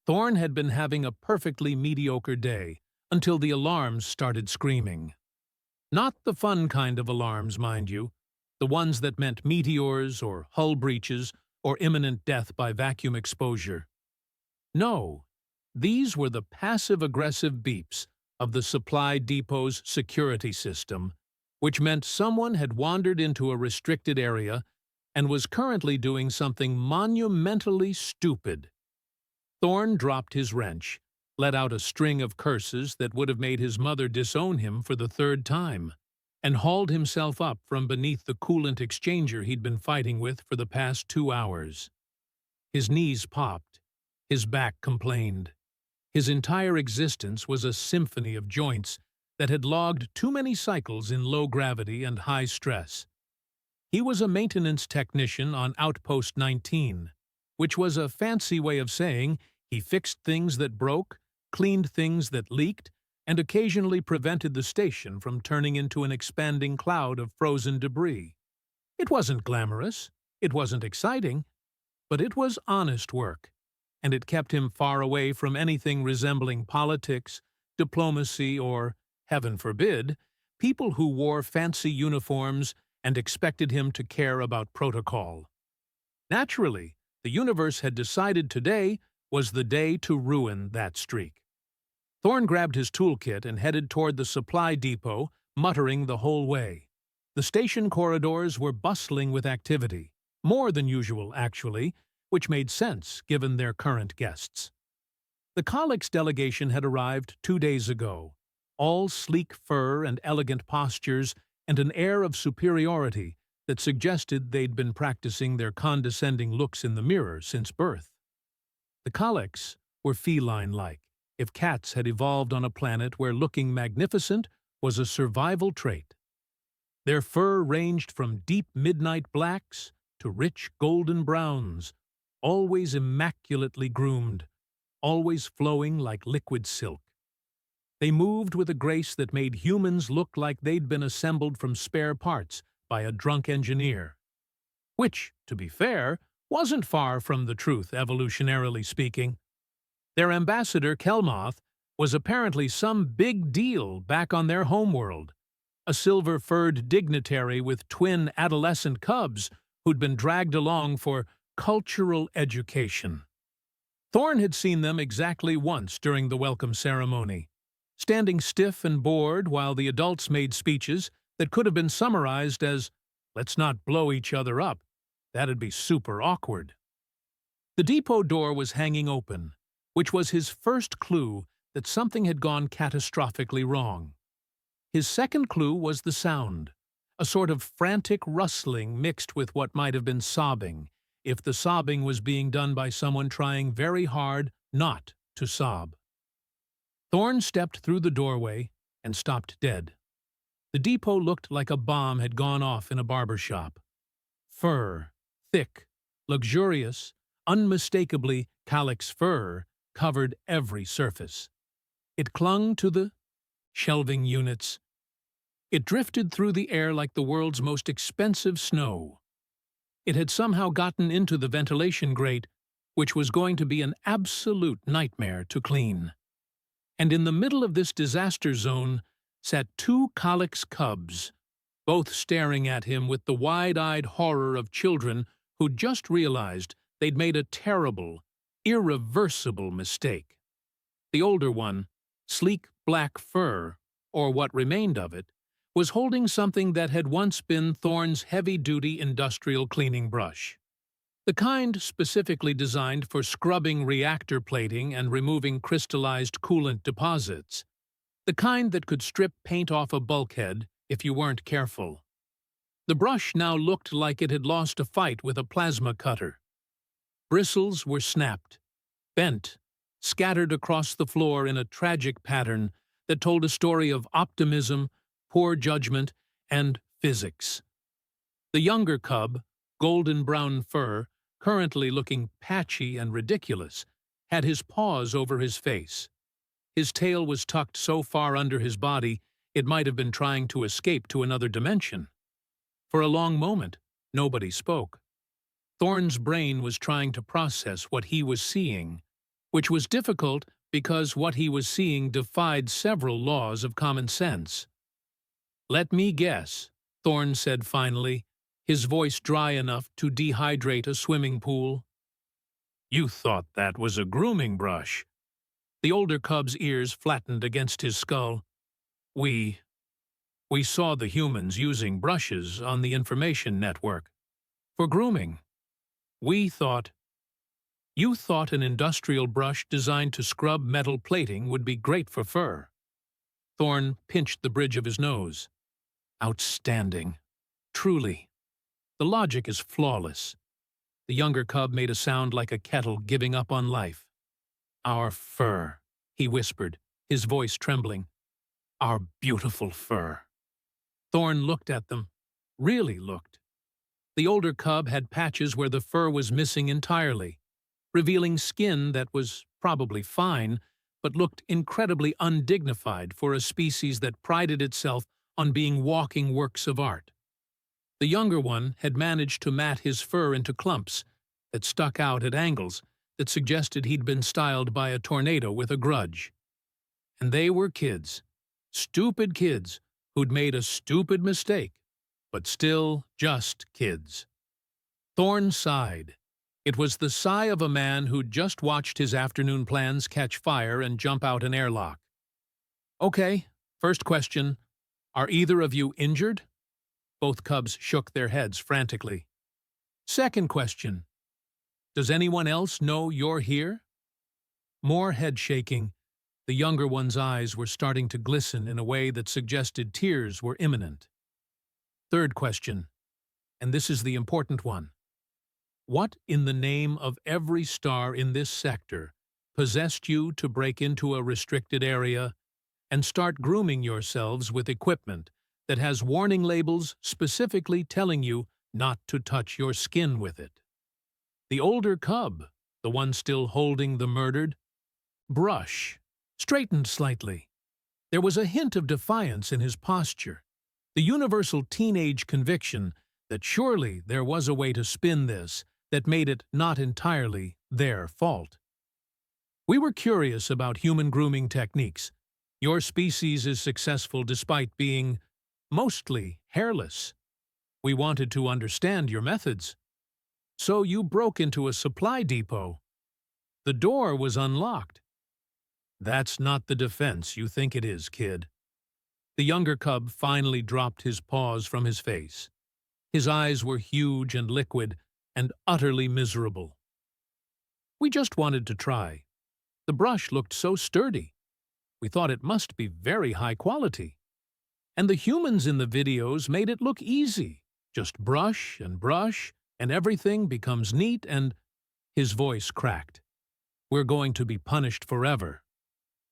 Thorn had been having a perfectly mediocre day until the alarms started screaming. Not the fun kind of alarms, mind you, the ones that meant meteors or hull breaches or imminent death by vacuum exposure. No, these were the passive-aggressive beeps of the supply depot's security system, which meant someone had wandered into a restricted area and was currently doing something monumentally stupid. Thorn dropped his wrench, let out a string of curses that would have made his mother disown him for the third time, and hauled himself up from beneath the coolant exchanger he'd been fighting with for the past 2 hours. His knees popped. His back complained. His entire existence was a symphony of joints that had logged too many cycles in low gravity and high stress. He was a maintenance technician on Outpost 19, which was a fancy way of saying he fixed things that broke, cleaned things that leaked, and occasionally prevented the station from turning into an expanding cloud of frozen debris. It wasn't glamorous, it wasn't exciting, but it was honest work, and it kept him far away from anything resembling politics, diplomacy, or, heaven forbid, people who wore fancy uniforms and expected him to care about protocol. Naturally, the universe had decided today was the day to ruin that streak. Thorn grabbed his toolkit and headed toward the supply depot, muttering the whole way. The station corridors were bustling with activity, more than usual, actually, which made sense given their current guests. The Collex delegation had arrived 2 days ago, all sleek fur and elegant postures and an air of superiority that suggested they'd been practicing their condescending looks in the mirror since birth. The Collex were feline-like, if cats had evolved on a planet where looking magnificent was a survival trait. Their fur ranged from deep midnight blacks to rich golden browns, always immaculately groomed, always flowing like liquid silk. They moved with a grace that made humans look like they'd been assembled from spare parts by a drunk engineer. Which, to be fair, wasn't far from the truth, evolutionarily speaking. Their ambassador, Kelmoth, was apparently some big deal back on their homeworld, a silver-furred dignitary with twin adolescent cubs who'd been dragged along for cultural education. Thorn had seen them exactly once during the welcome ceremony, standing stiff and bored while the adults made speeches that could have been summarized as, "Let's not blow each other up. That'd be super awkward." The depot door was hanging open, which was his first clue that something had gone catastrophically wrong. His second clue was the sound, a sort of frantic rustling mixed with what might have been sobbing, if the sobbing was being done by someone trying very hard not to sob. Thorn stepped through the doorway and stopped dead. The depot looked like a bomb had gone off in a barber shop. Fur, thick, luxurious, unmistakably Collex fur, covered every surface. It clung to the shelving units. It drifted through the air like the world's most expensive snow. It had somehow gotten into the ventilation grate, which was going to be an absolute nightmare to clean. And in the middle of this disaster zone sat 2 Collex cubs, both staring at him with the wide-eyed horror of children who'd just realized they'd made a terrible, irreversible mistake. The older one, sleek black fur, or what remained of it, was holding something that had once been Thorn's heavy-duty industrial cleaning brush. The kind specifically designed for scrubbing reactor plating and removing crystallized coolant deposits. The kind that could strip paint off a bulkhead if you weren't careful. The brush now looked like it had lost a fight with a plasma cutter. Bristles were snapped, bent, scattered across the floor in a tragic pattern that told a story of optimism, poor judgment, and physics. The younger cub, golden brown fur, currently looking patchy and ridiculous, had his paws over his face. His tail was tucked so far under his body it might have been trying to escape to another dimension. For a long moment, nobody spoke. Thorn's brain was trying to process what he was seeing, which was difficult because what he was seeing defied several laws of common sense. "Let me guess," Thorn said finally, his voice dry enough to dehydrate a swimming pool. "You thought that was a grooming brush." The older cub's ears flattened against his skull. We saw the humans using brushes on the information network. For grooming. You thought an industrial brush designed to scrub metal plating would be great for fur." Thorn pinched the bridge of his nose. "Outstanding. Truly. The logic is flawless." The younger cub made a sound like a kettle giving up on life. "Our fur," he whispered, his voice trembling. "Our beautiful fur." Thorn looked at them, really looked. The older cub had patches where the fur was missing entirely, revealing skin that was probably fine, but looked incredibly undignified for a species that prided itself on being walking works of art. The younger one had managed to mat his fur into clumps that stuck out at angles that suggested he'd been styled by a tornado with a grudge. And they were kids, stupid kids, who'd made a stupid mistake, but still just kids. Thorn sighed. It was the sigh of a man who'd just watched his afternoon plans catch fire and jump out an airlock. "Okay, first question. Are either of you injured?" Both cubs shook their heads frantically. "Second question. Does anyone else know you're here?" More head shaking. The younger one's eyes were starting to glisten in a way that suggested tears were imminent. Third question, and this is the important one. What in the name of every star in this sector possessed you to break into a restricted area and start grooming yourselves with equipment that has warning labels specifically telling you not to touch your skin with it? The older cub, the one still holding the murdered brush, straightened slightly. There was a hint of defiance in his posture, the universal teenage conviction that surely there was a way to spin this that made it not entirely their fault. "We were curious about human grooming techniques. Your species is successful despite being mostly hairless. We wanted to understand your methods. So you broke into a supply depot. The door was unlocked." "That's not the defense you think it is, kid." The younger cub finally dropped his paws from his face. His eyes were huge and liquid and utterly miserable. "We just wanted to try. The brush looked so sturdy. We thought it must be very high quality. And the humans in the videos made it look easy. Just brush, and everything becomes neat and—" His voice cracked. "We're going to be punished forever.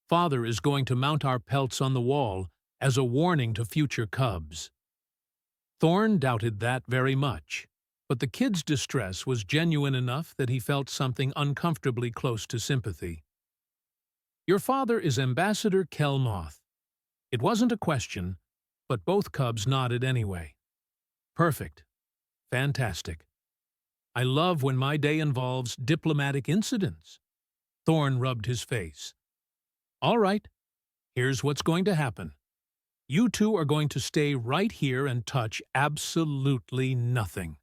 Father is going to mount our pelts on the wall as a warning to future cubs." Thorn doubted that very much, but the kid's distress was genuine enough that he felt something uncomfortably close to sympathy. "Your father is Ambassador Kelmoth." It wasn't a question, but both cubs nodded anyway. "Perfect. Fantastic. I love when my day involves diplomatic incidents." Thorn rubbed his face. "All right, here's what's going to happen. You two are going to stay right here and touch absolutely nothing.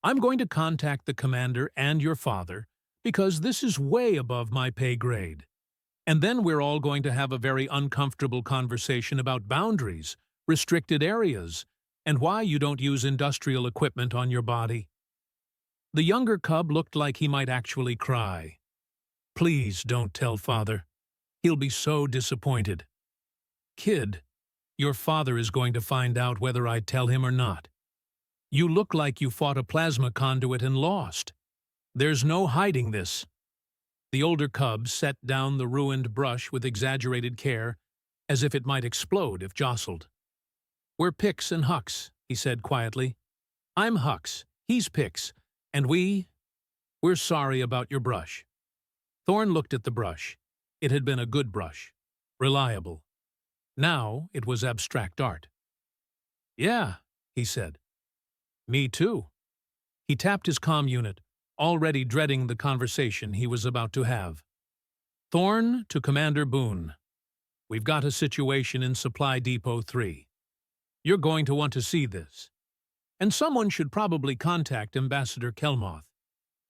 I'm going to contact the commander and your father because this is way above my pay grade. And then we're all going to have a very uncomfortable conversation about boundaries, restricted areas, and why you don't use industrial equipment on your body." The younger cub looked like he might actually cry. "Please don't tell Father. He'll be so disappointed." "Kid, your father is going to find out whether I tell him or not. You look like you fought a plasma conduit and lost. There's no hiding this." The older cub set down the ruined brush with exaggerated care, as if it might explode if jostled. "We're Pix and Hux," he said quietly. "I'm Hux, he's Pix, and we're sorry about your brush." Thorn looked at the brush. It had been a good brush, reliable. Now it was abstract art. "Yeah," he said. "Me too." He tapped his comm unit, already dreading the conversation he was about to have. Thorn to Commander Boone. We've got a situation in Supply Depot 3. You're going to want to see this. And someone should probably contact Ambassador Kelmoth.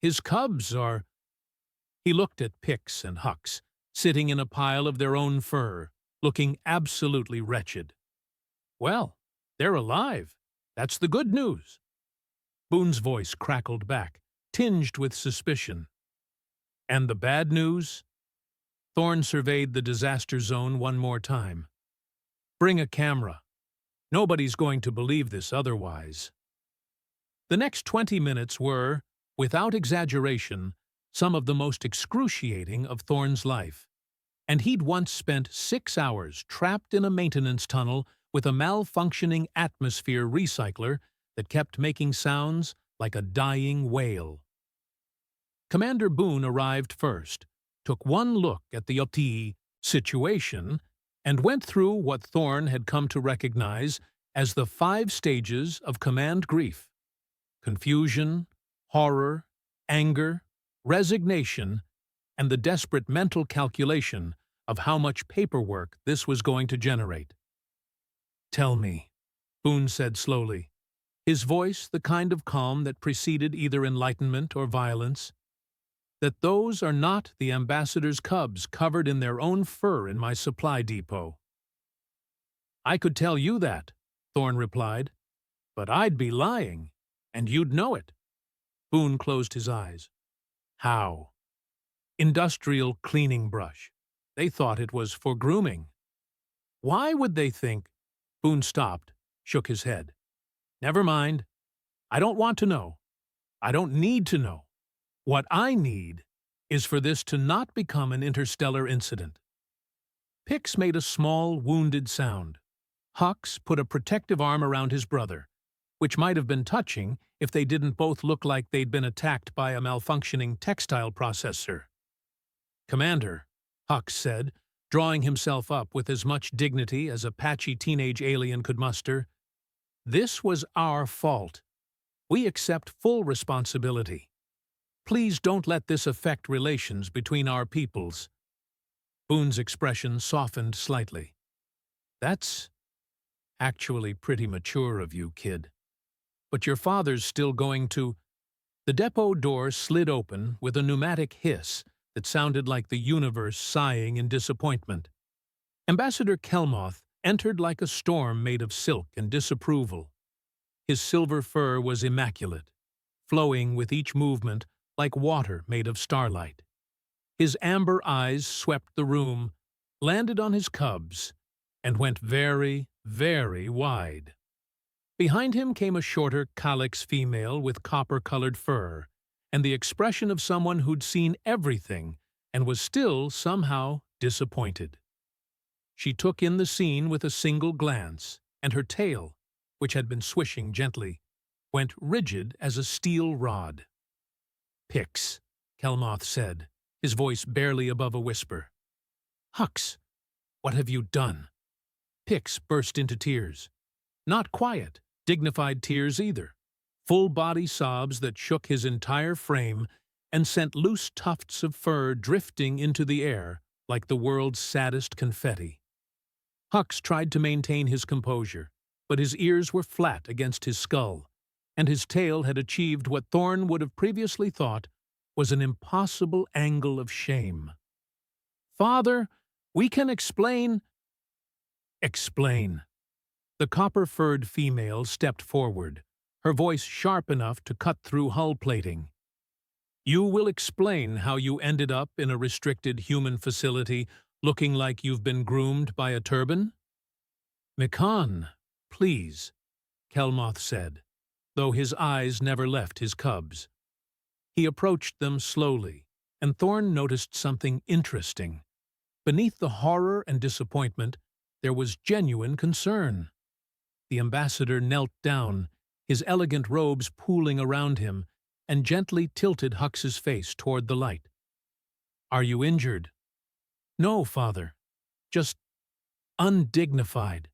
His cubs are... He looked at Pix and Hux, sitting in a pile of their own fur, looking absolutely wretched. Well, they're alive. That's the good news. Boone's voice crackled back, tinged with suspicion. And the bad news? Thorn surveyed the disaster zone one more time. Bring a camera. Nobody's going to believe this otherwise. The next 20 minutes were, without exaggeration, some of the most excruciating of Thorn's life. And he'd once spent 6 hours trapped in a maintenance tunnel with a malfunctioning atmosphere recycler that kept making sounds like a dying whale. Commander Boone arrived first, took one look at the situation, and went through what Thorn had come to recognize as the 5 stages of command grief: confusion, horror, anger, resignation, and the desperate mental calculation of how much paperwork this was going to generate. "Tell me," Boone said slowly, his voice the kind of calm that preceded either enlightenment or violence, "that those are not the ambassador's cubs covered in their own fur in my supply depot." "I could tell you that," Thorn replied, "but I'd be lying, and you'd know it." Boone closed his eyes. "How?" "Industrial cleaning brush. They thought it was for grooming." "Why would they think—" Boone stopped, shook his head. "Never mind. I don't want to know. I don't need to know. What I need is for this to not become an interstellar incident." Pix made a small, wounded sound. Hux put a protective arm around his brother, which might have been touching if they didn't both look like they'd been attacked by a malfunctioning textile processor. "Commander," Hux said, drawing himself up with as much dignity as a patchy teenage alien could muster, "this was our fault. We accept full responsibility. Please don't let this affect relations between our peoples." Boone's expression softened slightly. "That's actually pretty mature of you, kid. But your father's still going to—" The depot door slid open with a pneumatic hiss that sounded like the universe sighing in disappointment. Ambassador Kelmoth entered like a storm made of silk and disapproval. His silver fur was immaculate, flowing with each movement like water made of starlight. His amber eyes swept the room, landed on his cubs, and went very, very wide. Behind him came a shorter calyx female with copper-colored fur, and the expression of someone who'd seen everything and was still somehow disappointed. She took in the scene with a single glance, and her tail, which had been swishing gently, went rigid as a steel rod. "Pix," Kelmoth said, his voice barely above a whisper. "Hux, what have you done?" Pix burst into tears. Not quiet, dignified tears either. Full-body sobs that shook his entire frame and sent loose tufts of fur drifting into the air like the world's saddest confetti. Hux tried to maintain his composure, but his ears were flat against his skull, and his tail had achieved what Thorn would have previously thought was an impossible angle of shame. "Father, we can explain—" "Explain." The copper-furred female stepped forward, her voice sharp enough to cut through hull plating. "You will explain how you ended up in a restricted human facility looking like you've been groomed by a turban?" "Mikan, please," Kelmoth said, though his eyes never left his cubs. He approached them slowly, and Thorn noticed something interesting. Beneath the horror and disappointment, there was genuine concern. The ambassador knelt down, his elegant robes pooling around him, and gently tilted Hux's face toward the light. "Are you injured?" "No, father. Just undignified."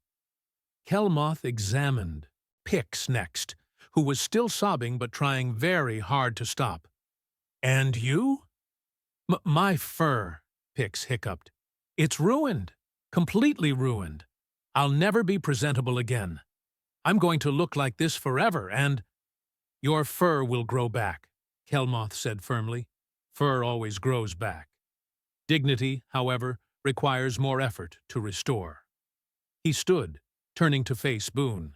Kelmoth examined Pix next, who was still sobbing but trying very hard to stop. "And you?" My fur," Pix hiccuped. It's ruined. Completely ruined. I'll never be presentable again. I'm going to look like this forever, and— Your fur will grow back, Kelmoth said firmly. Fur always grows back. Dignity, however, requires more effort to restore. He stood, turning to face Boone.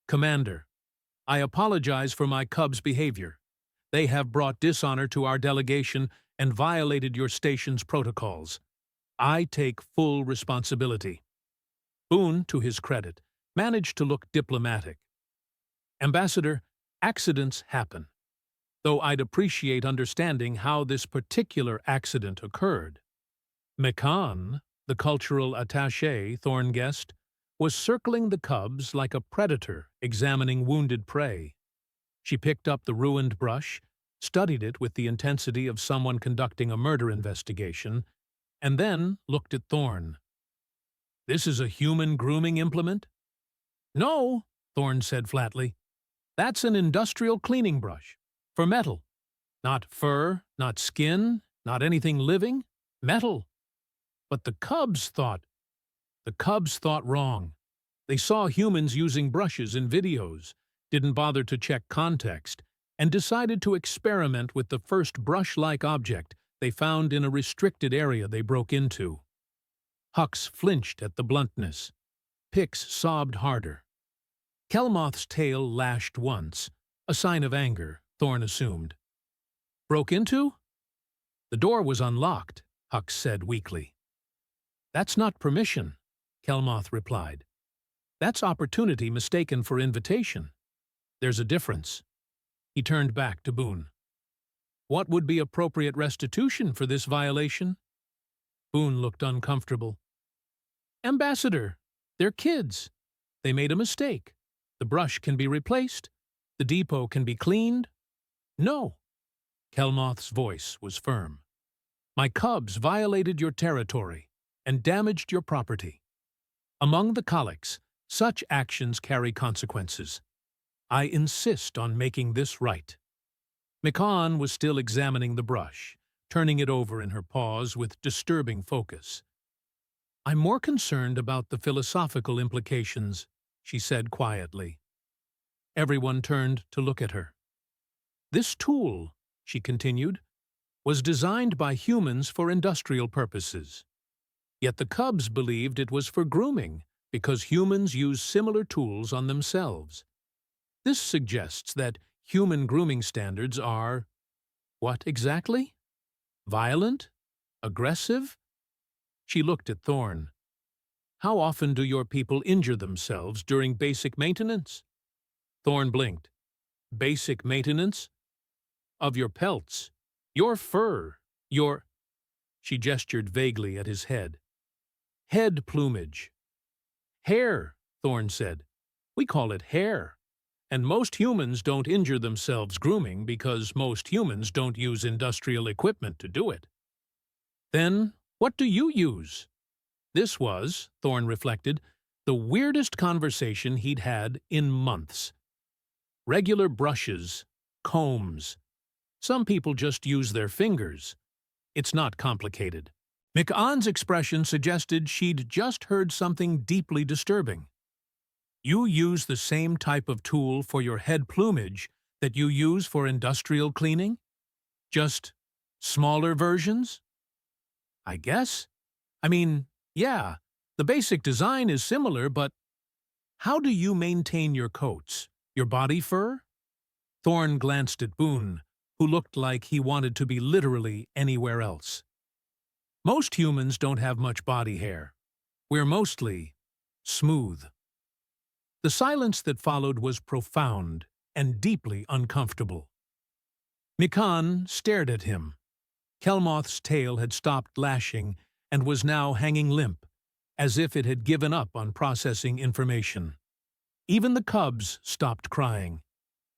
Commander, I apologize for my cubs' behavior. They have brought dishonor to our delegation and violated your station's protocols. I take full responsibility. Boone, to his credit, managed to look diplomatic. Ambassador, accidents happen, though I'd appreciate understanding how this particular accident occurred. Mikan, the cultural attaché Thorne guessed, was circling the cubs like a predator examining wounded prey. She picked up the ruined brush, studied it with the intensity of someone conducting a murder investigation, and then looked at Thorne. This is a human grooming implement? No, Thorne said flatly. That's an industrial cleaning brush. For metal. Not fur, not skin, not anything living. Metal. But the cubs thought wrong. They saw humans using brushes in videos, didn't bother to check context, and decided to experiment with the first brush-like object they found in a restricted area they broke into. Hux flinched at the bluntness. Pix sobbed harder. Kelmoth's tail lashed once, a sign of anger, Thorne assumed. Broke into? The door was unlocked, Hux said weakly. That's not permission, Kelmoth replied. That's opportunity mistaken for invitation. There's a difference. He turned back to Boone. What would be appropriate restitution for this violation? Boone looked uncomfortable. Ambassador, they're kids. They made a mistake. The brush can be replaced. The depot can be cleaned. No. Kelmoth's voice was firm. My cubs violated your territory and damaged your property. Among the colics, such actions carry consequences. I insist on making this right. Mikan was still examining the brush, turning it over in her paws with disturbing focus. I'm more concerned about the philosophical implications, she said quietly. Everyone turned to look at her. This tool, she continued, was designed by humans for industrial purposes. Yet the cubs believed it was for grooming because humans use similar tools on themselves. This suggests that human grooming standards are— what exactly? Violent? Aggressive? She looked at Thorne. How often do your people injure themselves during basic maintenance? Thorne blinked. Basic maintenance? Of your pelts, your fur, your— She gestured vaguely at his head. Head plumage. Hair, Thorne said. We call it hair. And most humans don't injure themselves grooming because most humans don't use industrial equipment to do it. Then, what do you use? This was, Thorne reflected, the weirdest conversation he'd had in months. Regular brushes, combs. Some people just use their fingers. It's not complicated. McAn's expression suggested she'd just heard something deeply disturbing. You use the same type of tool for your head plumage that you use for industrial cleaning? Just smaller versions? I guess. I mean, yeah, the basic design is similar, but how do you maintain your coats, your body fur? Thorne glanced at Boone, who looked like he wanted to be literally anywhere else. Most humans don't have much body hair. We're mostly smooth. The silence that followed was profound and deeply uncomfortable. Mikan stared at him. Kelmoth's tail had stopped lashing and was now hanging limp, as if it had given up on processing information. Even the cubs stopped crying,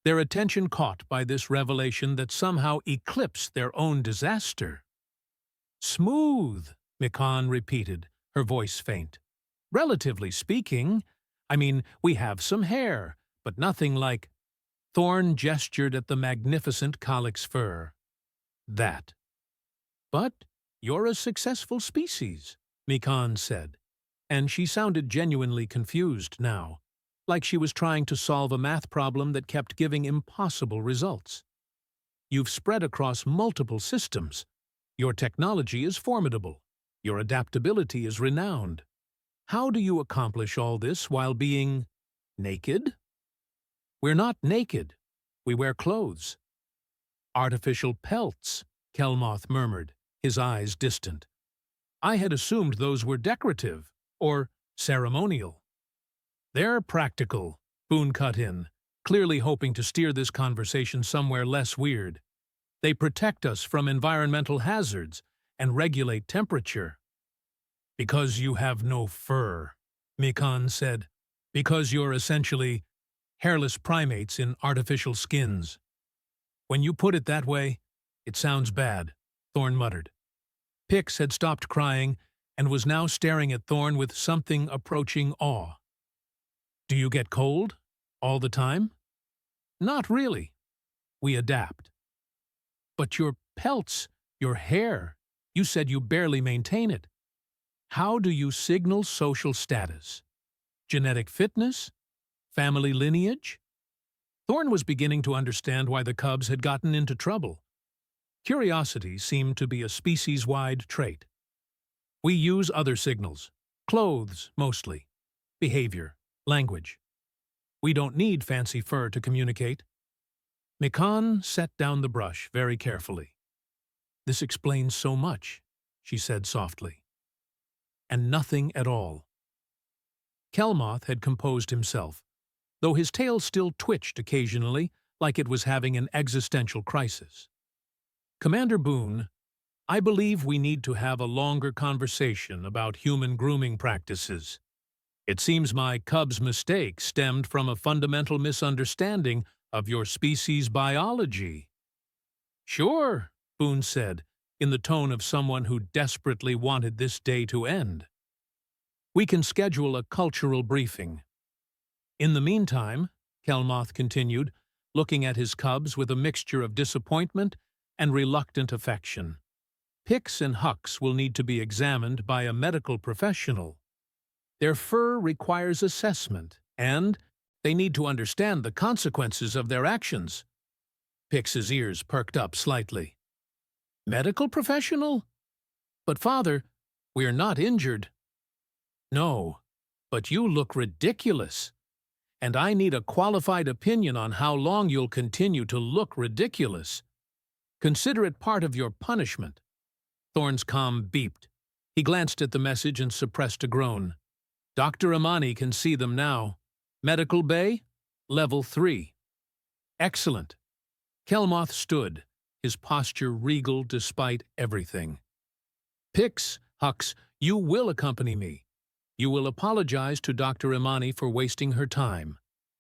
their attention caught by this revelation that somehow eclipsed their own disaster. Smooth, Mikan repeated, her voice faint. Relatively speaking, I mean, we have some hair, but nothing like— Thorne gestured at the magnificent calyx fur. That. But "You're a successful species," Mikan said, and she sounded genuinely confused now, like she was trying to solve a math problem that kept giving impossible results. "You've spread across multiple systems. Your technology is formidable. Your adaptability is renowned. How do you accomplish all this while being naked?" "We're not naked. We wear clothes." "Artificial pelts," Kelmoth murmured, his eyes distant. "I had assumed those were decorative, or ceremonial." "They're practical," Boone cut in, clearly hoping to steer this conversation somewhere less weird. "They protect us from environmental hazards and regulate temperature." "Because you have no fur," Mikan said. "Because you're essentially hairless primates in artificial skins." "When you put it that way, it sounds bad," Thorn muttered. Pix had stopped crying and was now staring at Thorn with something approaching awe. "Do you get cold? All the time?" "Not really. We adapt." "But your pelts, your hair, you said you barely maintain it. How do you signal social status? Genetic fitness? Family lineage?" Thorn was beginning to understand why the cubs had gotten into trouble. Curiosity seemed to be a species-wide trait. "We use other signals. Clothes, mostly. Behavior. Language. We don't need fancy fur to communicate." Mikan set down the brush very carefully. "This explains so much," she said softly. "And nothing at all." Kelmoth had composed himself, though his tail still twitched occasionally like it was having an existential crisis. "Commander Boone, I believe we need to have a longer conversation about human grooming practices. It seems my cub's mistake stemmed from a fundamental misunderstanding of your species' biology." "Sure," Boone said, in the tone of someone who desperately wanted this day to end. "We can schedule a cultural briefing." "In the meantime," Kelmoth continued, looking at his cubs with a mixture of disappointment and reluctant affection, "Pix and Hux will need to be examined by a medical professional. Their fur requires assessment, and they need to understand the consequences of their actions." Pix's ears perked up slightly. "Medical professional? But, Father, we're not injured." "No, but you look ridiculous. And I need a qualified opinion on how long you'll continue to look ridiculous. Consider it part of your punishment." Thorn's comm beeped. He glanced at the message and suppressed a groan. "Dr. Amani can see them now. Medical Bay, Level 3. "Excellent." Kelmoth stood, his posture regal despite everything. "Pix, Hux, you will accompany me. You will apologize to Dr. Imani for wasting her time,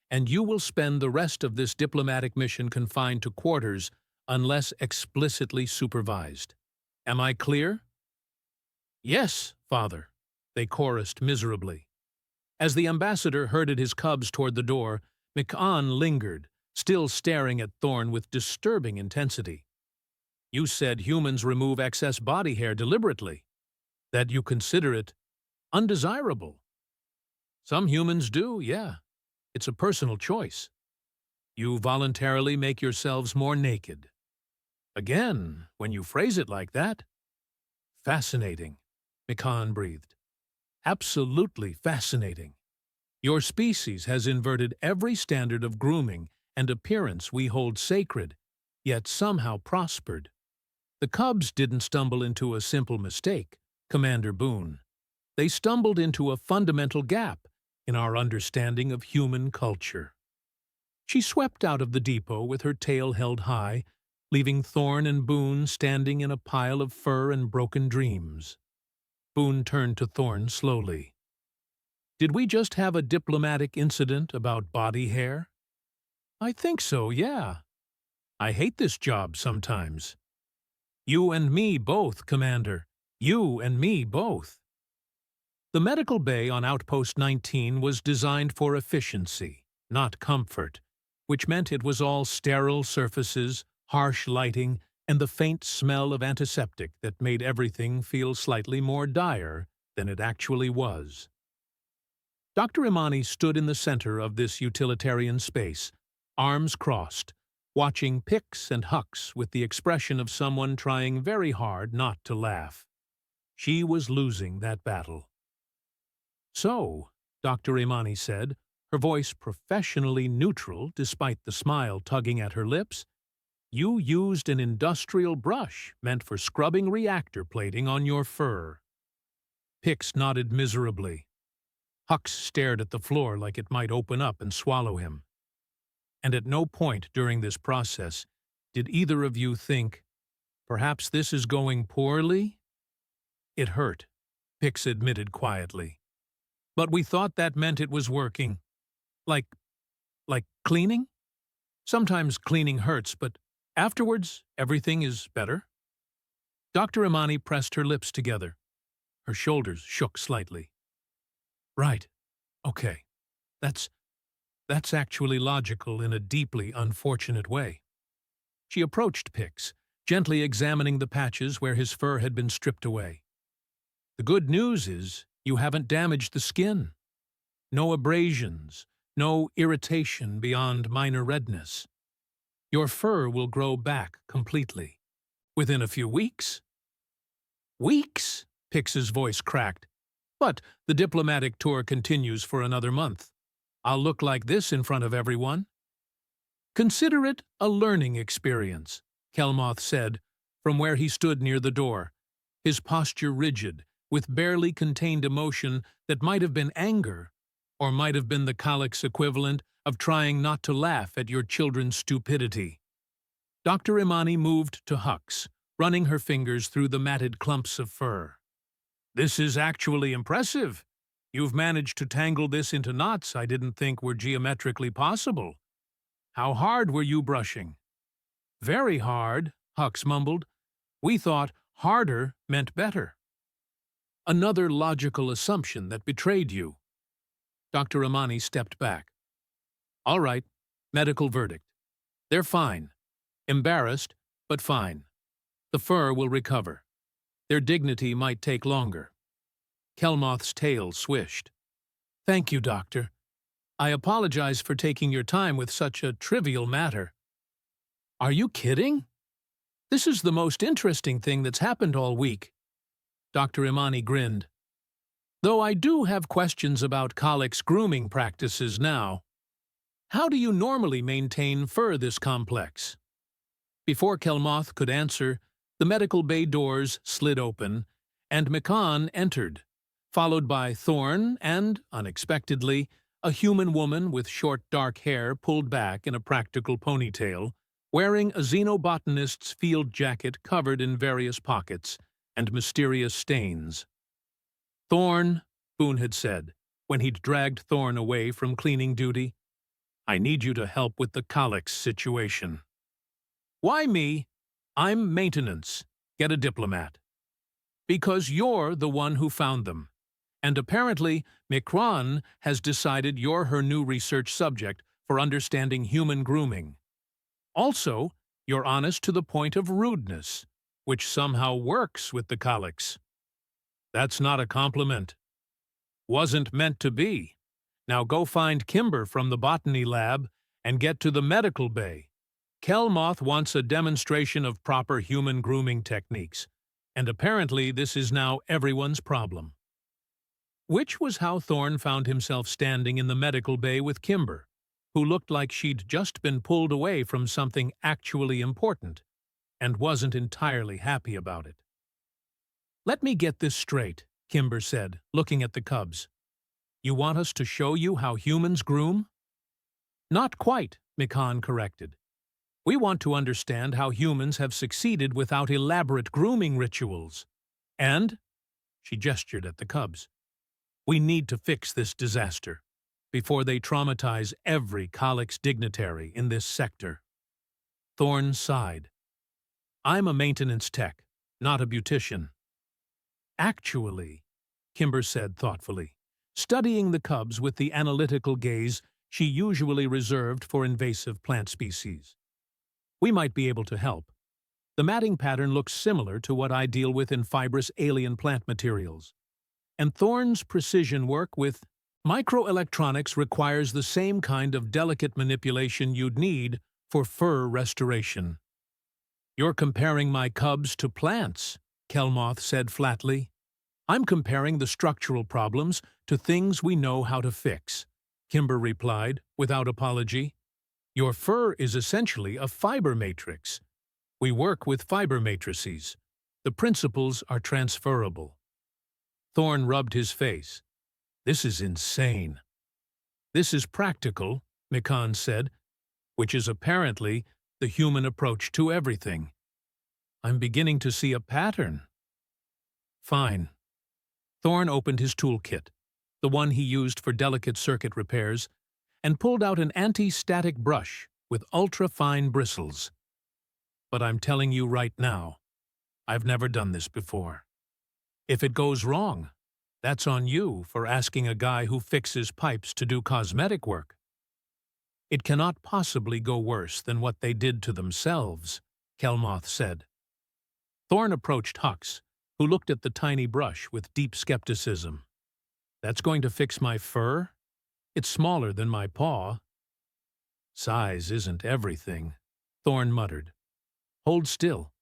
and you will spend the rest of this diplomatic mission confined to quarters unless explicitly supervised. Am I clear?" "Yes, Father," they chorused miserably. As the ambassador herded his cubs toward the door, Mikan lingered, still staring at Thorn with disturbing intensity. "You said humans remove excess body hair deliberately. That you consider it undesirable." "Some humans do, yeah. It's a personal choice. You voluntarily make yourselves more naked." "Again, when you phrase it like that." "Fascinating," Mikan breathed. "Absolutely fascinating. Your species has inverted every standard of grooming and appearance we hold sacred, yet somehow prospered. The cubs didn't stumble into a simple mistake, Commander Boone. They stumbled into a fundamental gap in our understanding of human culture." She swept out of the depot with her tail held high, leaving Thorn and Boone standing in a pile of fur and broken dreams. Boone turned to Thorn slowly. "Did we just have a diplomatic incident about body hair?" "I think so, yeah. I hate this job sometimes." "You and me both, Commander. You and me both." The medical bay on Outpost 19 was designed for efficiency, not comfort, which meant it was all sterile surfaces, harsh lighting, and the faint smell of antiseptic that made everything feel slightly more dire than it actually was. Dr. Imani stood in the center of this utilitarian space, arms crossed, watching Pix and Hux with the expression of someone trying very hard not to laugh. She was losing that battle. "So," Dr. Imani said, her voice professionally neutral despite the smile tugging at her lips, "you used an industrial brush meant for scrubbing reactor plating on your fur." Pix nodded miserably. Hux stared at the floor like it might open up and swallow him. And at no point during this process did either of you think, "Perhaps this is going poorly?" "It hurt," Pix admitted quietly. "But we thought that meant it was working. Like cleaning? Sometimes cleaning hurts, but afterwards everything is better." Dr. Imani pressed her lips together. Her shoulders shook slightly. "Right. Okay. That's actually logical in a deeply unfortunate way." She approached Pix, gently examining the patches where his fur had been stripped away. "The good news is you haven't damaged the skin. No abrasions, no irritation beyond minor redness. Your fur will grow back completely. Within a few weeks." "Weeks?" Pix's voice cracked. "But the diplomatic tour continues for another month. I'll look like this in front of everyone." "Consider it a learning experience," Kelmoth said, from where he stood near the door, his posture rigid, with barely contained emotion that might have been anger, or might have been the calyx equivalent of trying not to laugh at your children's stupidity. Dr. Imani moved to Hux, running her fingers through the matted clumps of fur. "This is actually impressive. You've managed to tangle this into knots I didn't think were geometrically possible. How hard were you brushing?" "Very hard," Hux mumbled. "We thought harder meant better." "Another logical assumption that betrayed you." Dr. Imani stepped back. "All right, medical verdict. They're fine. Embarrassed, but fine. The fur will recover. Their dignity might take longer." Kelmoth's tail swished. "Thank you, Doctor. I apologize for taking your time with such a trivial matter." "Are you kidding? This is the most interesting thing that's happened all week." Dr. Imani grinned. "Though I do have questions about colics grooming practices now. How do you normally maintain fur this complex?" Before Kelmoth could answer, the medical bay doors slid open, and Mikan entered, followed by Thorn and, unexpectedly, a human woman with short dark hair pulled back in a practical ponytail, wearing a xenobotanist's field jacket covered in various pockets and mysterious stains. "Thorn," Boone had said, when he'd dragged Thorn away from cleaning duty, "I need you to help with the colics situation." "Why me? I'm maintenance. Get a diplomat." "Because you're the one who found them. And apparently, Mikran has decided you're her new research subject for understanding human grooming. Also, you're honest to the point of rudeness, which somehow works with the colics." "That's not a compliment." "Wasn't meant to be. Now go find Kimber from the botany lab and get to the medical bay. Kelmoth wants a demonstration of proper human grooming techniques, and apparently this is now everyone's problem." Which was how Thorn found himself standing in the medical bay with Kimber, who looked like she'd just been pulled away from something actually important, and wasn't entirely happy about it. "Let me get this straight," Kimber said, looking at the cubs. "You want us to show you how humans groom?" "Not quite," Mikan corrected. "We want to understand how humans have succeeded without elaborate grooming rituals. And," she gestured at the cubs, "we need to fix this disaster before they traumatize every colics dignitary in this sector." Thorn sighed. "I'm a maintenance tech, not a beautician." "Actually," Kimber said thoughtfully, studying the cubs with the analytical gaze she usually reserved for invasive plant species, "we might be able to help. The matting pattern looks similar to what I deal with in fibrous alien plant materials. And Thorne's precision work with microelectronics requires the same kind of delicate manipulation you'd need for fur restoration. "You're comparing my cubs to plants," Kelmoth said flatly. "I'm comparing the structural problems to things we know how to fix," Kimber replied, without apology. "Your fur is essentially a fiber matrix. We work with fiber matrices. The principles are transferable." Thorne rubbed his face. "This is insane." "This is practical," Mikan said, "which is apparently the human approach to everything. I'm beginning to see a pattern." "Fine." Thorne opened his toolkit, the one he used for delicate circuit repairs, and pulled out an anti-static brush with ultra-fine bristles. "But I'm telling you right now, I've never done this before. If it goes wrong, that's on you for asking a guy who fixes pipes to do cosmetic work. It cannot possibly go worse than what they did to themselves," Kelmoth said. Thorne approached Hux, who looked at the tiny brush with deep skepticism. "That's going to fix my fur? It's smaller than my paw." "Size isn't everything," Thorne muttered. "Hold still."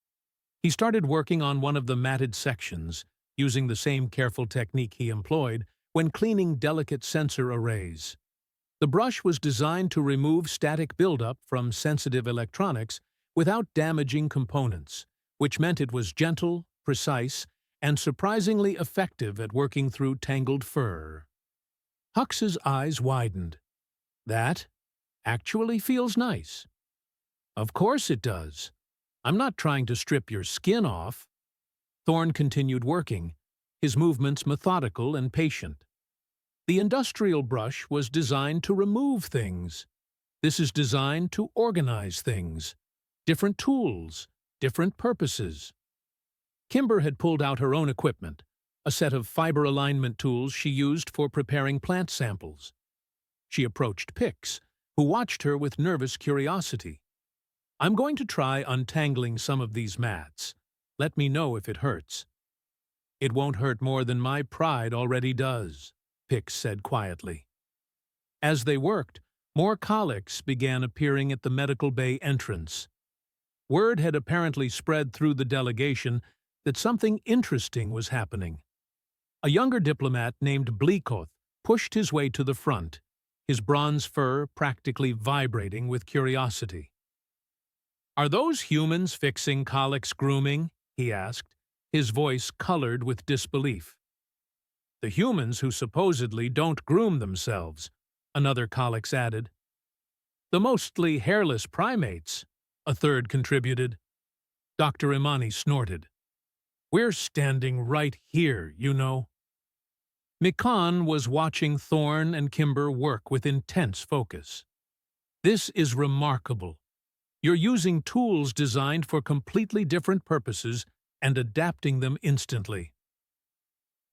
He started working on one of the matted sections, using the same careful technique he employed when cleaning delicate sensor arrays. The brush was designed to remove static buildup from sensitive electronics without damaging components, which meant it was gentle, precise, and surprisingly effective at working through tangled fur. Hux's eyes widened. "That actually feels nice." "Of course it does. I'm not trying to strip your skin off." Thorne continued working, his movements methodical and patient. The industrial brush was designed to remove things. This is designed to organize things. Different tools, different purposes. Kimber had pulled out her own equipment, a set of fiber alignment tools she used for preparing plant samples. She approached Pix, who watched her with nervous curiosity. "I'm going to try untangling some of these mats. Let me know if it hurts." "It won't hurt more than my pride already does," Pix said quietly. As they worked, more colics began appearing at the medical bay entrance. Word had apparently spread through the delegation that something interesting was happening. A younger diplomat named Bleakoth pushed his way to the front, his bronze fur practically vibrating with curiosity. "Are those humans fixing colics grooming?" he asked, his voice colored with disbelief. "The humans who supposedly don't groom themselves," another colix added. "The mostly hairless primates," a third contributed. Dr. Imani snorted. "We're standing right here, you know." Mikan was watching Thorne and Kimber work with intense focus. "This is remarkable. You're using tools designed for completely different purposes and adapting them instantly."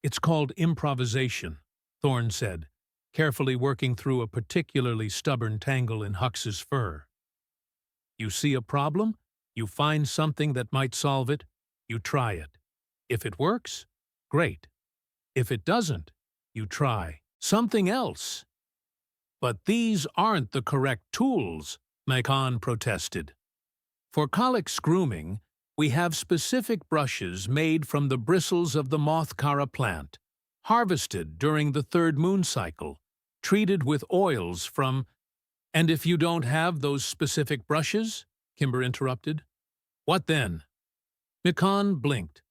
"It's called improvisation," Thorne said, carefully working through a particularly stubborn tangle in Hux's fur. "You see a problem, you find something that might solve it, you try it. If it works, great. If it doesn't, you try something else." "But these aren't the correct tools," Mikan protested. "For colics grooming, we have specific brushes made from the bristles of the mothkara plant, harvested during the third moon cycle, treated with oils from—" "And if you don't have those specific brushes?" Kimber interrupted. "What then?" Mikan blinked.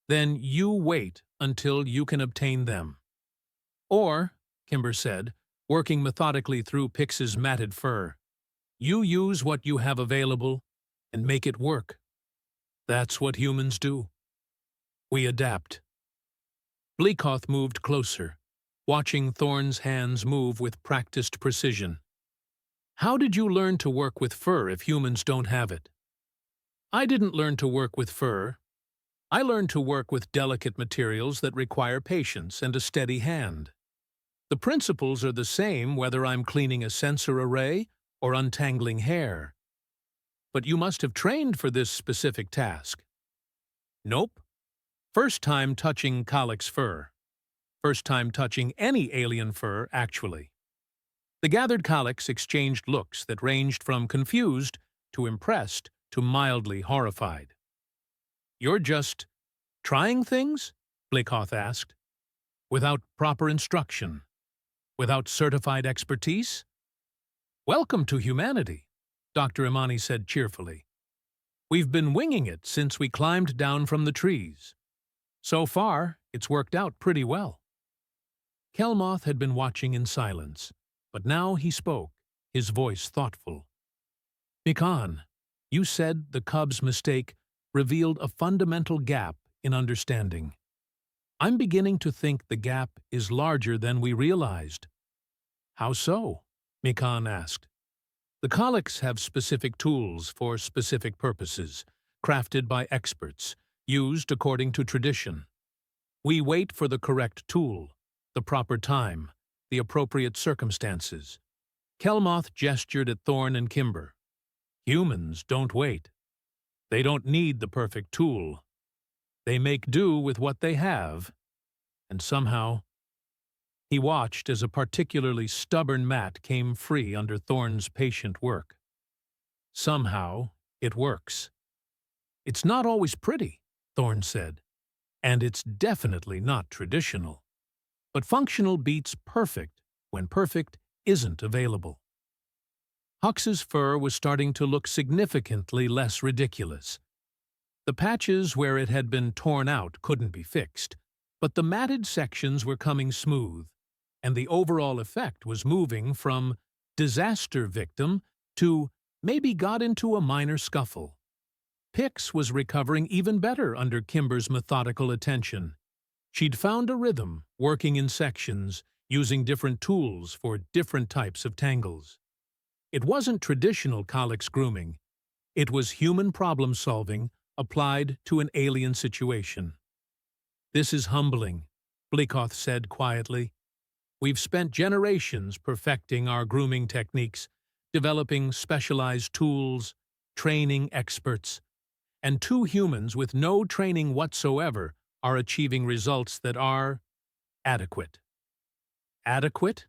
"Then you wait until you can obtain them." "Or," Kimber said, working methodically through Pix's matted fur, "you use what you have available and make it work. That's what humans do. We adapt." Bleakoth moved closer, watching Thorne's hands move with practiced precision. "How did you learn to work with fur if humans don't have it?" "I didn't learn to work with fur. I learned to work with delicate materials that require patience and a steady hand. The principles are the same whether I'm cleaning a sensor array or untangling hair." But you must have trained for this specific task. Nope. First time touching Calyx fur. First time touching any alien fur, actually. The gathered Calyx exchanged looks that ranged from confused to impressed to mildly horrified. You're just trying things? Blickoth asked. Without proper instruction? Without certified expertise? Welcome to humanity, Dr. Imani said cheerfully. We've been winging it since we climbed down from the trees. So far, it's worked out pretty well. Kelmoth had been watching in silence, but now he spoke, his voice thoughtful. Mikan, you said the cub's mistake revealed a fundamental gap in understanding. I'm beginning to think the gap is larger than we realized. How so? Mikan asked. The Calyx have specific tools for specific purposes, crafted by experts, used according to tradition. We wait for the correct tool, the proper time, the appropriate circumstances. Kelmoth gestured at Thorn and Kimber. Humans don't wait. They don't need the perfect tool. They make do with what they have. And somehow, he watched as a particularly stubborn mat came free under Thorn's patient work. Somehow, it works. It's not always pretty, Thorn said, and it's definitely not traditional. But functional beats perfect when perfect isn't available. Hux's fur was starting to look significantly less ridiculous. The patches where it had been torn out couldn't be fixed, but the matted sections were coming smooth, and the overall effect was moving from disaster victim to maybe got into a minor scuffle. Pix was recovering even better under Kimber's methodical attention. She'd found a rhythm, working in sections, using different tools for different types of tangles. It wasn't traditional Calyx grooming. It was human problem-solving applied to an alien situation. This is humbling, Blickoth said quietly. We've spent generations perfecting our grooming techniques, developing specialized tools, training experts, and two humans with no training whatsoever are achieving results that are adequate. Adequate?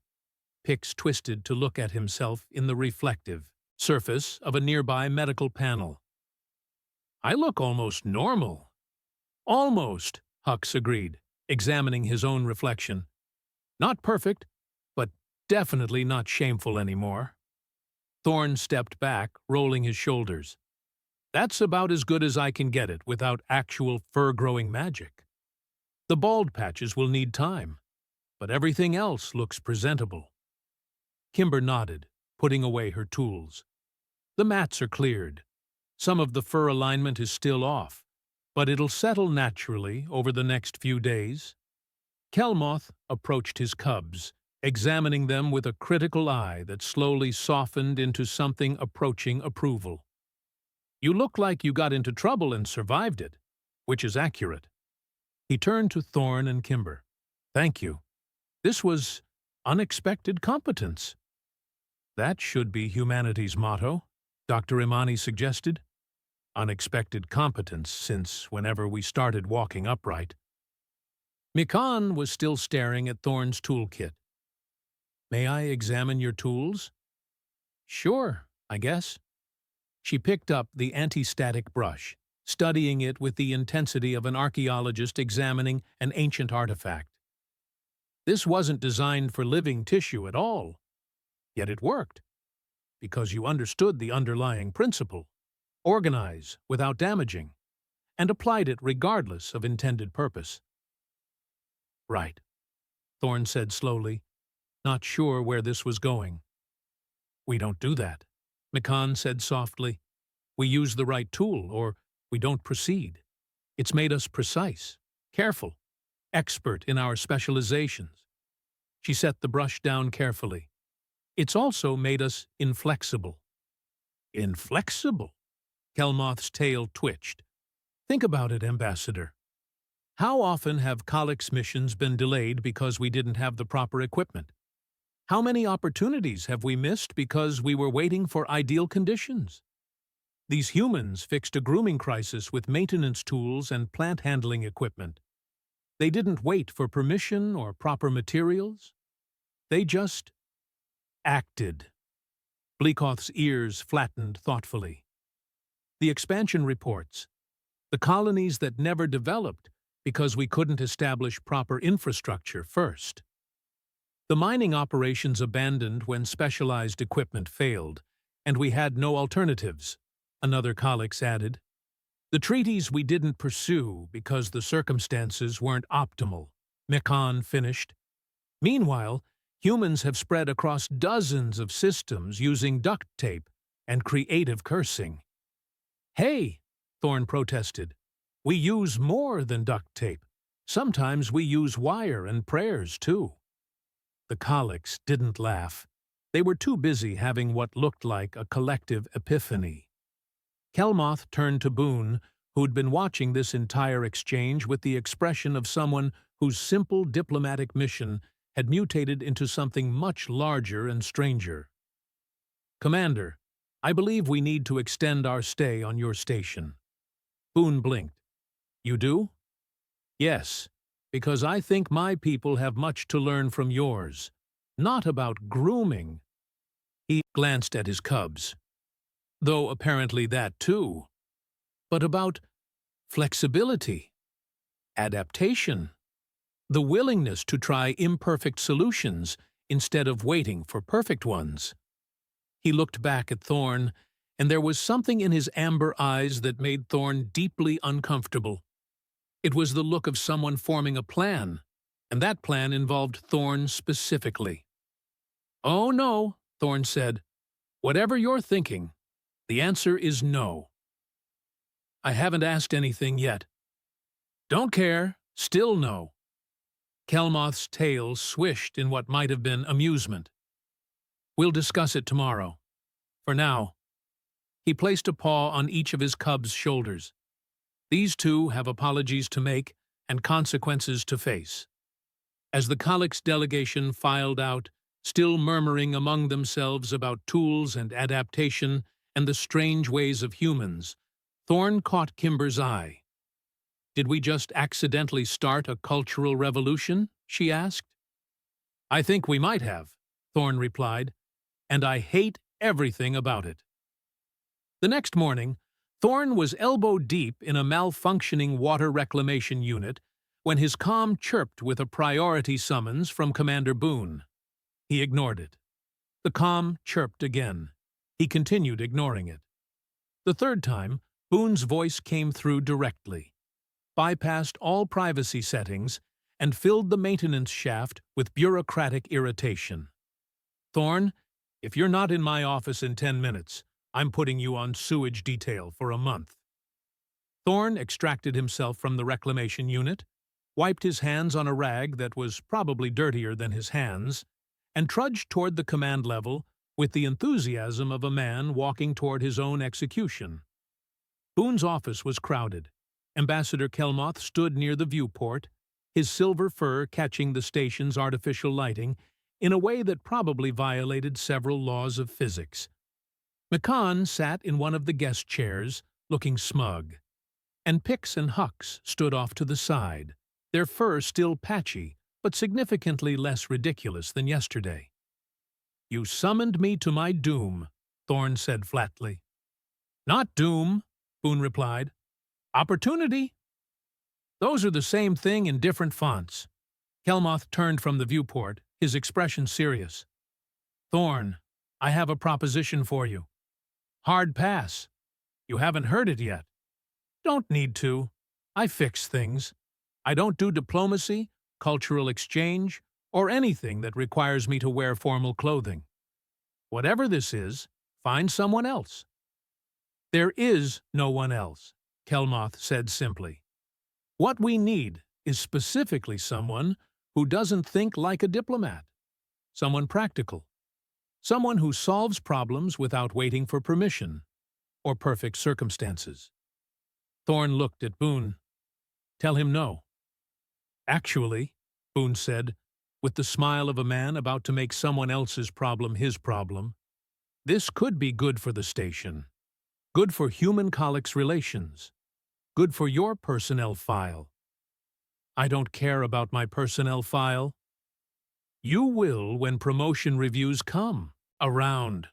Pix twisted to look at himself in the reflective surface of a nearby medical panel. I look almost normal. Almost, Hux agreed, examining his own reflection. Not perfect, but definitely not shameful anymore. Thorn stepped back, rolling his shoulders. That's about as good as I can get it without actual fur-growing magic. The bald patches will need time, but everything else looks presentable. Kimber nodded, putting away her tools. The mats are cleared. Some of the fur alignment is still off, but it'll settle naturally over the next few days. Kelmoth approached his cubs, examining them with a critical eye that slowly softened into something approaching approval. You look like you got into trouble and survived it, which is accurate. He turned to Thorn and Kimber. Thank you. This was unexpected competence. That should be humanity's motto, Dr. Imani suggested. Unexpected competence since whenever we started walking upright. Mikan was still staring at Thorn's toolkit. May I examine your tools? Sure, I guess. She picked up the anti-static brush, studying it with the intensity of an archaeologist examining an ancient artifact. This wasn't designed for living tissue at all, yet it worked, because you understood the underlying principle, organize without damaging, and applied it regardless of intended purpose. Right, Thorn said slowly, not sure where this was going. We don't do that, Mikan said softly. We use the right tool, or we don't proceed. It's made us precise, careful, expert in our specializations. She set the brush down carefully. It's also made us inflexible. Inflexible? Kelmoth's tail twitched. Think about it, Ambassador. How often have Calyx missions been delayed because we didn't have the proper equipment? How many opportunities have we missed because we were waiting for ideal conditions? These humans fixed a grooming crisis with maintenance tools and plant handling equipment. They didn't wait for permission or proper materials. They just acted. Bleakoth's ears flattened thoughtfully. The expansion reports. The colonies that never developed because we couldn't establish proper infrastructure first. The mining operations abandoned when specialized equipment failed, and we had no alternatives, another Colix added. The treaties we didn't pursue because the circumstances weren't optimal, Mekan finished. Meanwhile, humans have spread across dozens of systems using duct tape and creative cursing. Hey, Thorn protested. We use more than duct tape. Sometimes we use wire and prayers, too. The Colix didn't laugh. They were too busy having what looked like a collective epiphany. Kelmoth turned to Boone, who'd been watching this entire exchange with the expression of someone whose simple diplomatic mission had mutated into something much larger and stranger. Commander, I believe we need to extend our stay on your station. Boone blinked. You do? Yes, because I think my people have much to learn from yours. Not about grooming. He glanced at his cubs. Though apparently that too. But about flexibility, adaptation, the willingness to try imperfect solutions instead of waiting for perfect ones. He looked back at Thorn, and there was something in his amber eyes that made Thorn deeply uncomfortable. It was the look of someone forming a plan, and that plan involved Thorn specifically. Oh no, Thorn said. Whatever you're thinking, the answer is no. I haven't asked anything yet. Don't care, still no. Kelmoth's tail swished in what might have been amusement. We'll discuss it tomorrow. For now. He placed a paw on each of his cubs' shoulders. These two have apologies to make and consequences to face. As the Colix delegation filed out, still murmuring among themselves about tools and adaptation and the strange ways of humans, Thorn caught Kimber's eye. Did we just accidentally start a cultural revolution? She asked. I think we might have, Thorn replied, and I hate everything about it. The next morning, Thorn was elbow-deep in a malfunctioning water reclamation unit when his comm chirped with a priority summons from Commander Boone. He ignored it. The comm chirped again. He continued ignoring it. The third time, Boone's voice came through directly, bypassed all privacy settings, and filled the maintenance shaft with bureaucratic irritation. Thorn, if you're not in my office in 10 minutes, I'm putting you on sewage detail for a month. Thorn extracted himself from the reclamation unit, wiped his hands on a rag that was probably dirtier than his hands, and trudged toward the command level with the enthusiasm of a man walking toward his own execution. Boone's office was crowded. Ambassador Kelmoth stood near the viewport, his silver fur catching the station's artificial lighting in a way that probably violated several laws of physics. Mekan sat in one of the guest chairs, looking smug, and Pix and Hux stood off to the side, their fur still patchy, but significantly less ridiculous than yesterday. You summoned me to my doom, Thorn said flatly. Not doom, Boone replied. Opportunity. Those are the same thing in different fonts. Kelmoth turned from the viewport, his expression serious. Thorn, I have a proposition for you. Hard pass. You haven't heard it yet. Don't need to. I fix things. I don't do diplomacy, cultural exchange, or anything that requires me to wear formal clothing. Whatever this is, find someone else. There is no one else, Kelmoth said simply. What we need is specifically someone who doesn't think like a diplomat, someone practical, someone who solves problems without waiting for permission or perfect circumstances. Thorn looked at Boone. Tell him no. Actually, Boone said, with the smile of a man about to make someone else's problem his problem, this could be good for the station. Good for human-colleagues relations. Good for your personnel file. I don't care about my personnel file. You will when promotion reviews come around.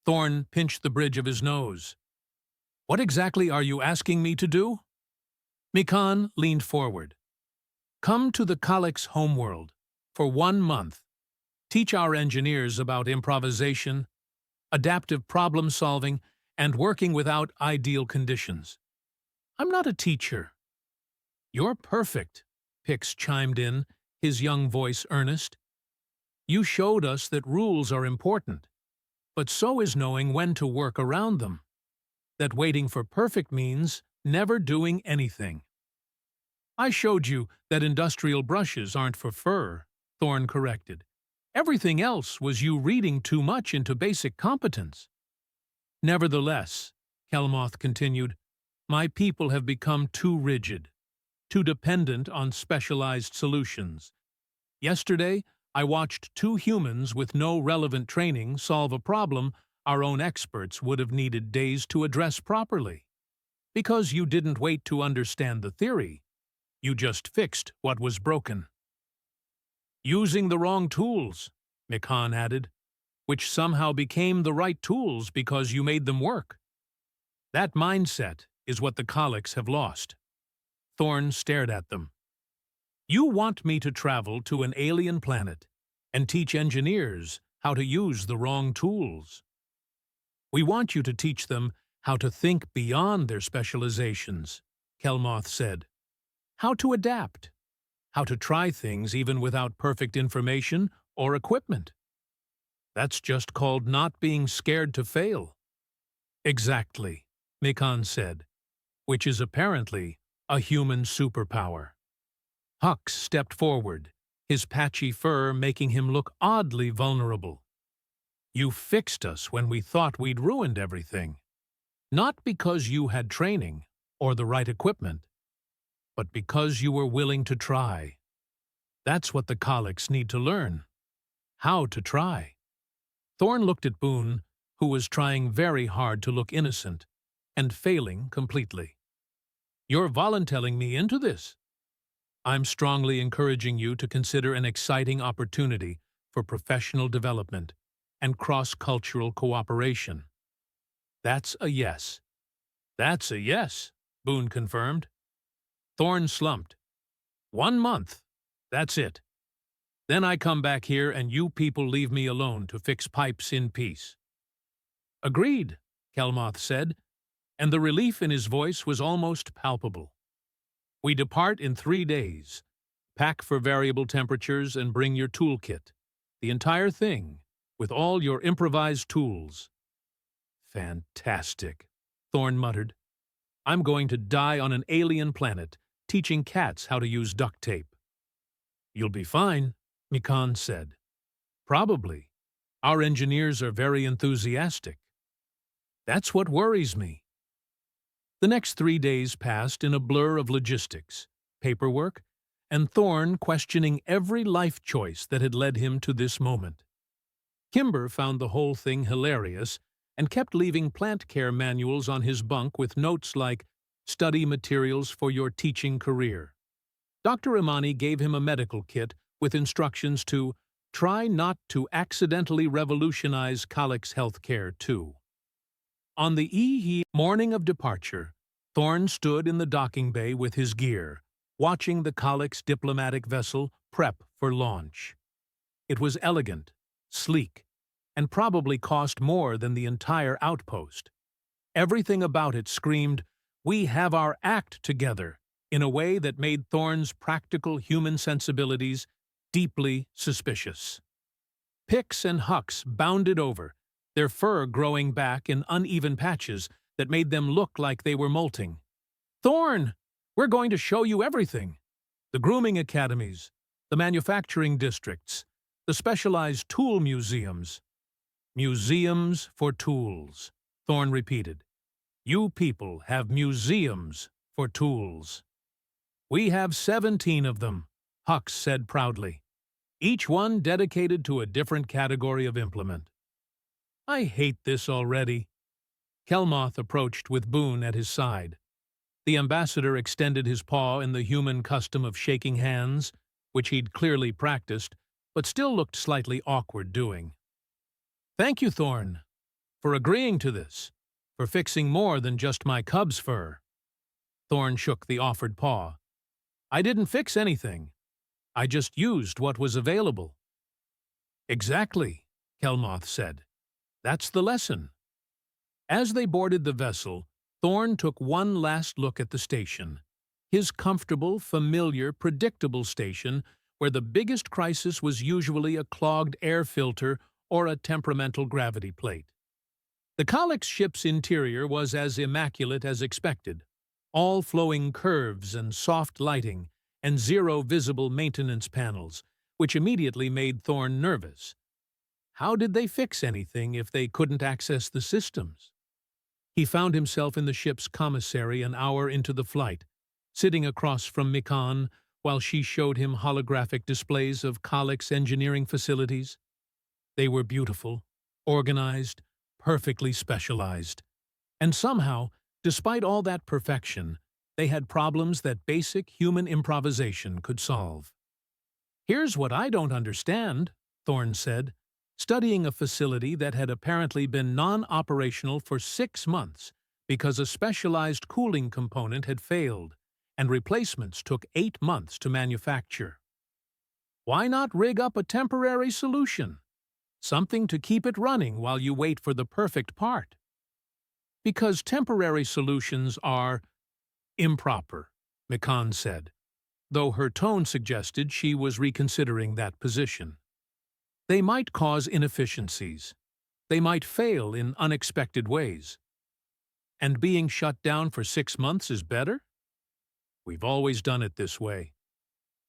Thorn pinched the bridge of his nose. What exactly are you asking me to do? Mikan leaned forward. Come to the colleagues' homeworld for 1 month. Teach our engineers about improvisation, adaptive problem-solving, and working without ideal conditions. I'm not a teacher. You're perfect, Pix chimed in, his young voice earnest. You showed us that rules are important, but so is knowing when to work around them. That waiting for perfect means never doing anything. I showed you that industrial brushes aren't for fur, Thorn corrected. Everything else was you reading too much into basic competence. Nevertheless, Kelmoth continued, my people have become too rigid, too dependent on specialized solutions. Yesterday, I watched 2 humans with no relevant training solve a problem our own experts would have needed days to address properly. Because you didn't wait to understand the theory, you just fixed what was broken. Using the wrong tools, Mikan added, which somehow became the right tools because you made them work. That mindset is what the colleagues have lost. Thorn stared at them. You want me to travel to an alien planet and teach engineers how to use the wrong tools. We want you to teach them how to think beyond their specializations, Kelmoth said. How to adapt. How to try things even without perfect information or equipment. That's just called not being scared to fail. Exactly, Mikan said, which is apparently a human superpower. Hux stepped forward, his patchy fur making him look oddly vulnerable. You fixed us when we thought we'd ruined everything. Not because you had training or the right equipment, but because you were willing to try. That's what the colleagues need to learn. How to try. Thorn looked at Boone, who was trying very hard to look innocent, and failing completely. You're volunteering me into this. I'm strongly encouraging you to consider an exciting opportunity for professional development and cross-cultural cooperation. That's a yes. That's a yes, Boone confirmed. Thorn slumped. 1 month. That's it. Then I come back here and you people leave me alone to fix pipes in peace. Agreed, Kelmoth said, and the relief in his voice was almost palpable. We depart in 3 days. Pack for variable temperatures and bring your toolkit. The entire thing, with all your improvised tools. Fantastic, Thorn muttered. I'm going to die on an alien planet, teaching cats how to use duct tape. You'll be fine, Mikan said. Probably. Our engineers are very enthusiastic. That's what worries me. The next 3 days passed in a blur of logistics, paperwork, and Thorn questioning every life choice that had led him to this moment. Kimber found the whole thing hilarious and kept leaving plant care manuals on his bunk with notes like, "Study materials for your teaching career." Dr. Imani gave him a medical kit with instructions to try not to accidentally revolutionize Calyx healthcare too. On the morning of departure, Thorn stood in the docking bay with his gear, watching the Calyx diplomatic vessel prep for launch. It was elegant, sleek, and probably cost more than the entire outpost. Everything about it screamed, "We have our act together," in a way that made Thorn's practical human sensibilities deeply suspicious. Pix and Hux bounded over, their fur growing back in uneven patches that made them look like they were molting. "Thorn, we're going to show you everything. The grooming academies, the manufacturing districts, the specialized tool museums." Museums for tools, Thorn repeated. You people have museums for tools. We have 17 of them, Hux said proudly, each one dedicated to a different category of implement. I hate this already. Kelmoth approached with Boone at his side. The ambassador extended his paw in the human custom of shaking hands, which he'd clearly practiced, but still looked slightly awkward doing. "Thank you, Thorn, for agreeing to this, for fixing more than just my cub's fur." Thorn shook the offered paw. "I didn't fix anything. I just used what was available." "Exactly," Kelmoth said. "That's the lesson." As they boarded the vessel, Thorn took one last look at the station, his comfortable, familiar, predictable station where the biggest crisis was usually a clogged air filter or a temperamental gravity plate. The Calyx ship's interior was as immaculate as expected, all flowing curves and soft lighting, and zero visible maintenance panels, which immediately made Thorn nervous. How did they fix anything if they couldn't access the systems? He found himself in the ship's commissary an hour into the flight, sitting across from Mikan while she showed him holographic displays of Calyx engineering facilities. They were beautiful, organized, perfectly specialized. And somehow, despite all that perfection, they had problems that basic human improvisation could solve. "Here's what I don't understand," Thorn said, studying a facility that had apparently been non-operational for 6 months because a specialized cooling component had failed, and replacements took 8 months to manufacture. "Why not rig up a temporary solution? Something to keep it running while you wait for the perfect part." "Because temporary solutions are improper," Mikan said, though her tone suggested she was reconsidering that position. "They might cause inefficiencies. They might fail in unexpected ways. And being shut down for 6 months is better? We've always done it this way."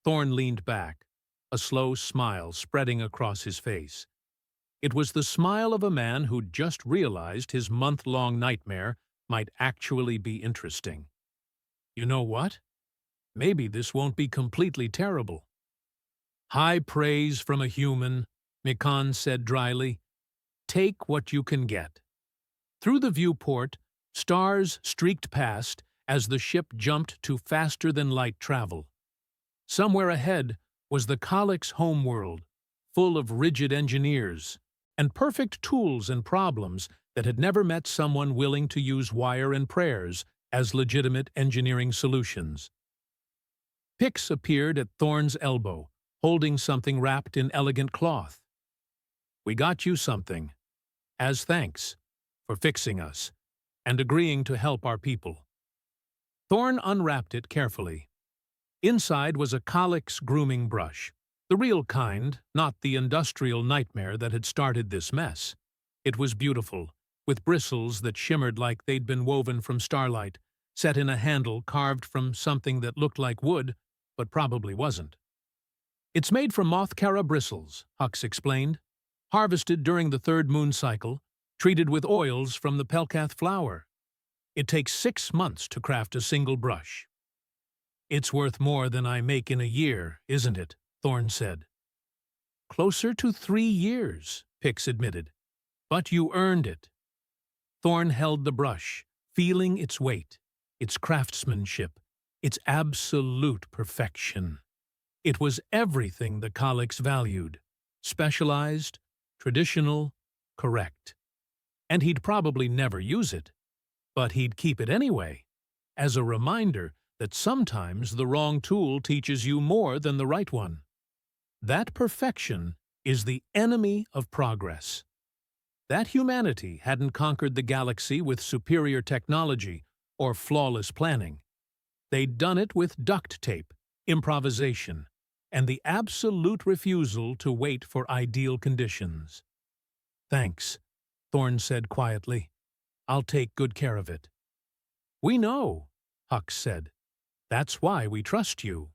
Thorn leaned back, a slow smile spreading across his face. It was the smile of a man who'd just realized his month-long nightmare might actually be interesting. "You know what? Maybe this won't be completely terrible." "High praise from a human," Mikan said dryly. "Take what you can get." Through the viewport, stars streaked past as the ship jumped to faster-than-light travel. Somewhere ahead was the Calyx homeworld, full of rigid engineers, and perfect tools and problems that had never met someone willing to use wire and prayers as legitimate engineering solutions. Pix appeared at Thorn's elbow, holding something wrapped in elegant cloth. "We got you something, as thanks for fixing us and agreeing to help our people." Thorn unwrapped it carefully. Inside was a Calyx grooming brush, the real kind, not the industrial nightmare that had started this mess. It was beautiful, with bristles that shimmered like they'd been woven from starlight, set in a handle carved from something that looked like wood, but probably wasn't. "It's made from Mothcara bristles," Hux explained, "harvested during the 3rd moon cycle, treated with oils from the Pelcath flower. It takes 6 months to craft a single brush." "It's worth more than I make in a year, isn't it?" Thorn said. "Closer to 3 years," Pix admitted. "But you earned it." Thorn held the brush, feeling its weight, its craftsmanship, its absolute perfection. It was everything the Calyx valued: specialized, traditional, correct. And he'd probably never use it, but he'd keep it anyway, as a reminder that sometimes the wrong tool teaches you more than the right one. That perfection is the enemy of progress. That humanity hadn't conquered the galaxy with superior technology or flawless planning. They'd done it with duct tape, improvisation, and the absolute refusal to wait for ideal conditions. "Thanks," Thorn said quietly. "I'll take good care of it." "We know," Hux said. "That's why we trust you."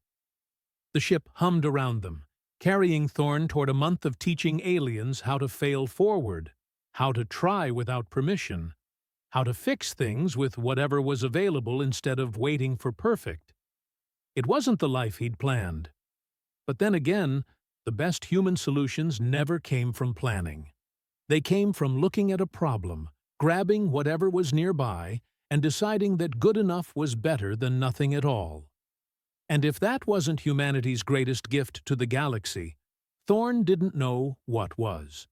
The ship hummed around them, carrying Thorn toward a month of teaching aliens how to fail forward, how to try without permission, how to fix things with whatever was available instead of waiting for perfect. It wasn't the life he'd planned. But then again, the best human solutions never came from planning. They came from looking at a problem, grabbing whatever was nearby and deciding that good enough was better than nothing at all. And if that wasn't humanity's greatest gift to the galaxy, Thorne didn't know what was.